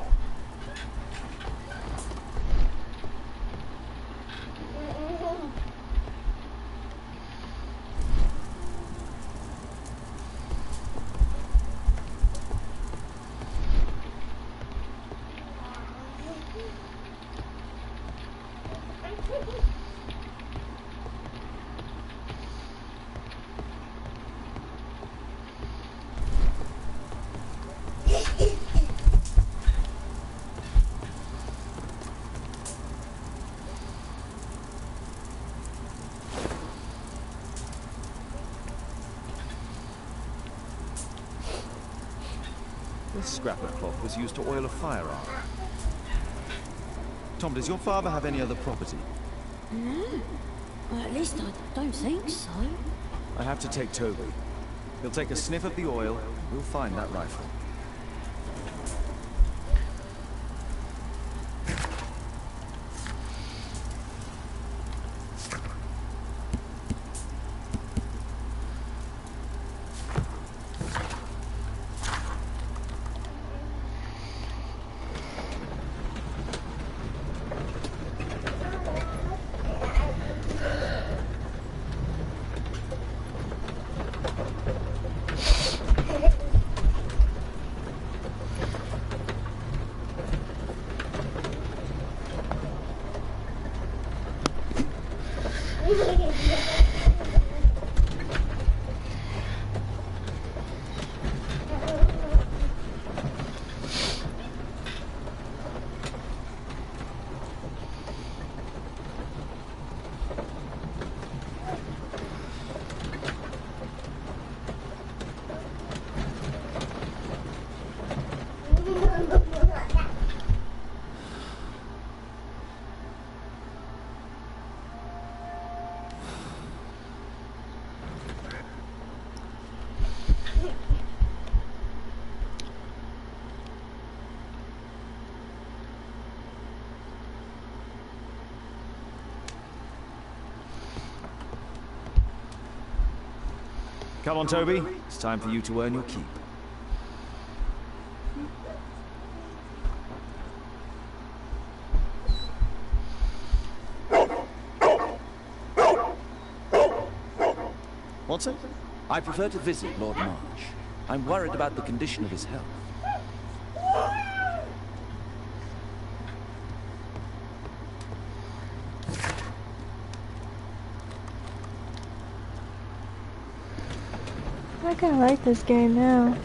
This scrap of cloth was used to oil a firearm. Tom, does your father have any other property? No. Well, at least I don't think so. I have to take Toby. He'll take a sniff of the oil. We'll find that rifle. Come on, Toby. It's time for you to earn your keep. Watson, I prefer to visit Lord Marsh. I'm worried about the condition of his health. I kinda like this game now.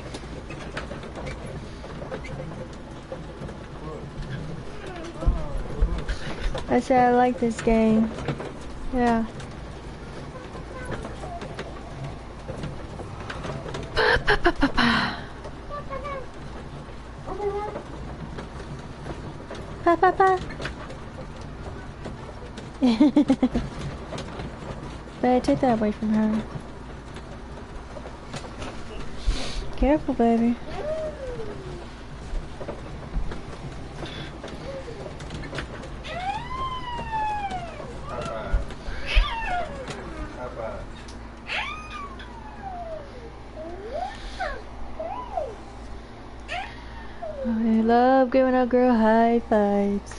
I said I like this game. Yeah. Pa pa pa. Better take that away from her. Careful, baby. I love giving a girl high fives.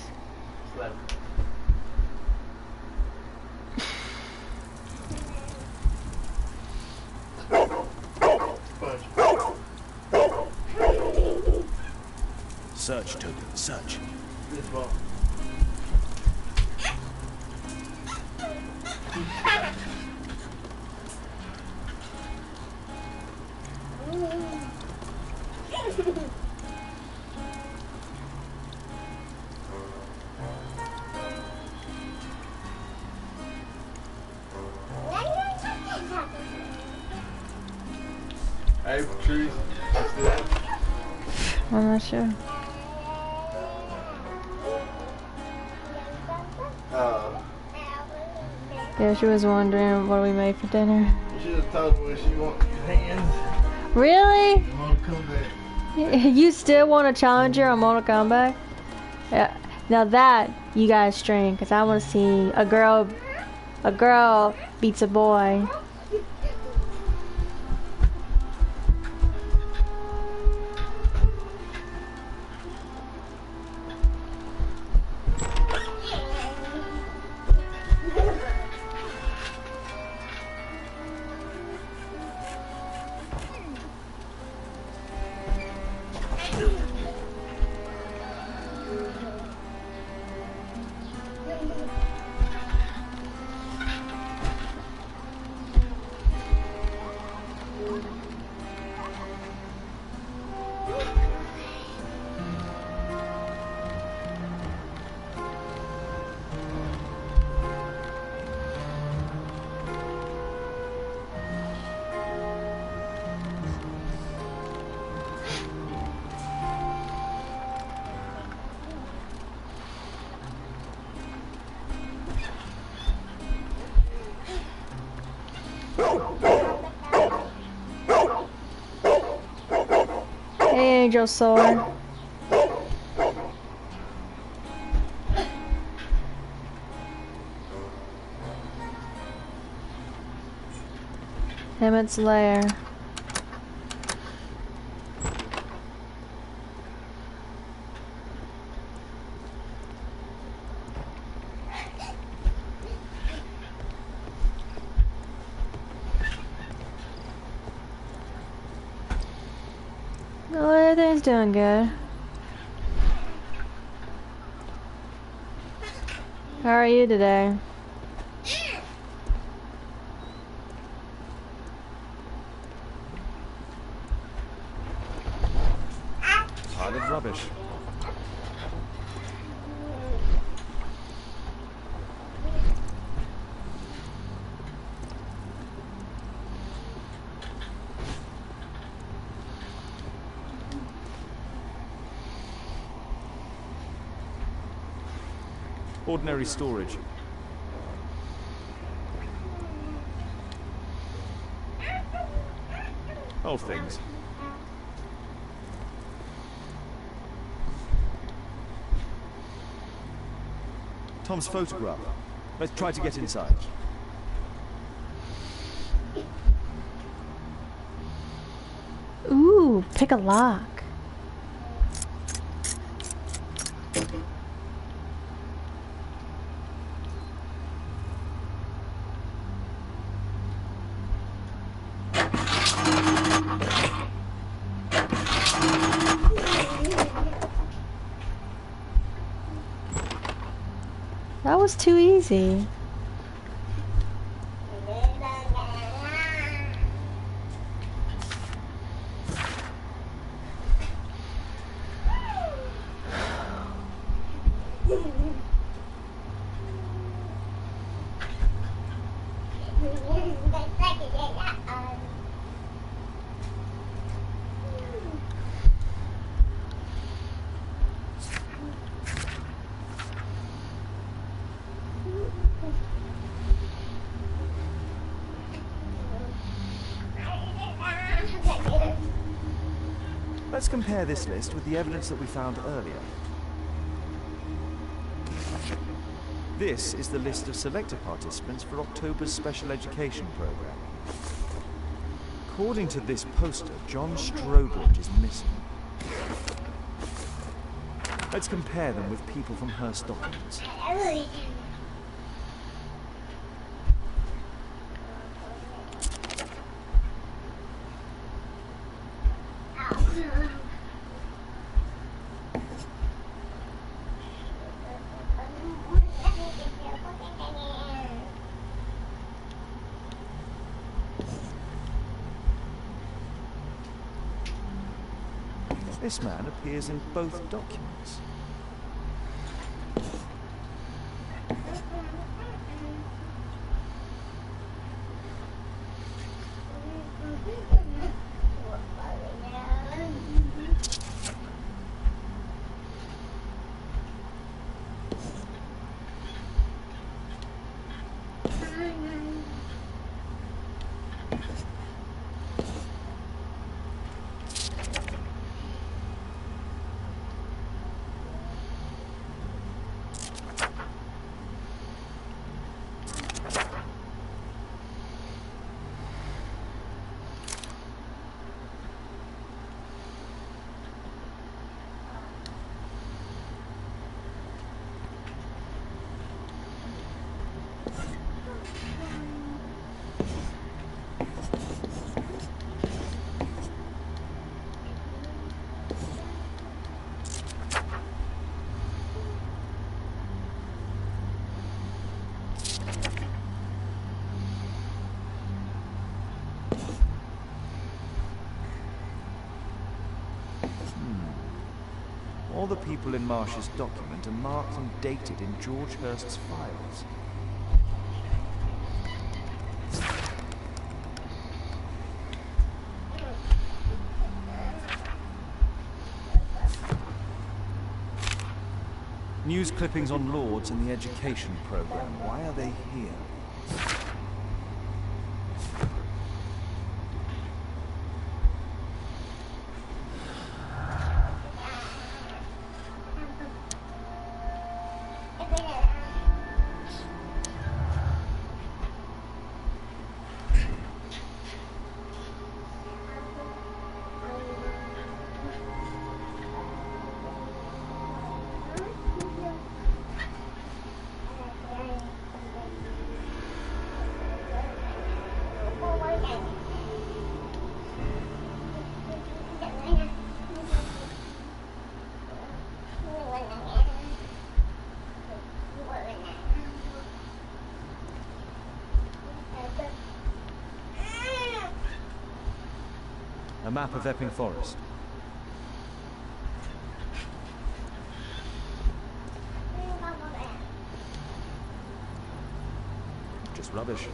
Search, Toby, search. Hey, Patrice. I'm not sure. Yeah, she was wondering what we made for dinner. You should have told her what she wants hands. Really? Mortal Kombat. You still want to challenge her on Mortal Kombat? Yeah. Now that you guys stream, because I want to see a girl beats a boy. Hey, Angel Sword. Emmett's lair. Oh, everything's doing good. How are you today? Pile of rubbish. Ordinary storage. Old things. Tom's photograph. Let's try to get inside. Pick a lock. That was too easy. Let's compare this list with the evidence that we found earlier. This is the list of selected participants for October's special education program. According to this poster, John Strobridge is missing. Let's compare them with people from Hearst documents. This man appears in both documents. All the people in Marsh's document are marked and dated in George Hurst's files. News clippings on Lords and the education program. Why are they here? A map of Epping Forest. Just rubbish.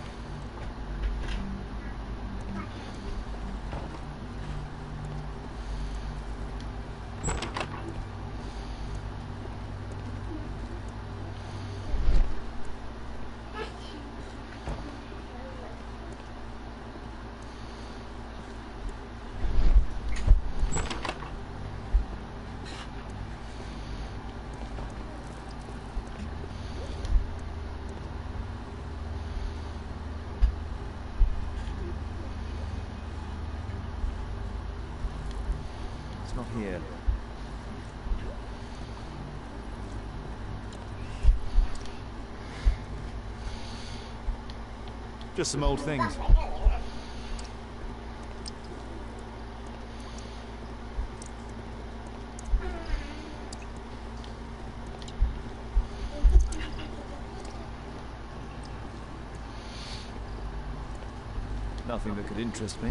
It's not here. Just some old things. Nothing that could interest me.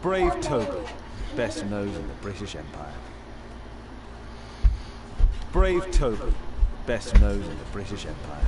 Brave Toby, best nose in the British Empire. Brave Toby, best nose in the British Empire.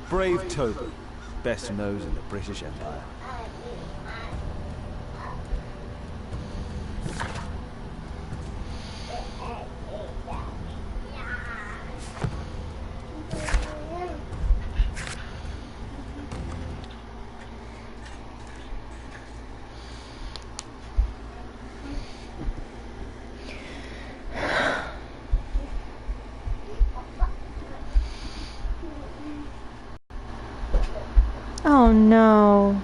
Brave Toby, best nose in the British Empire. Oh no.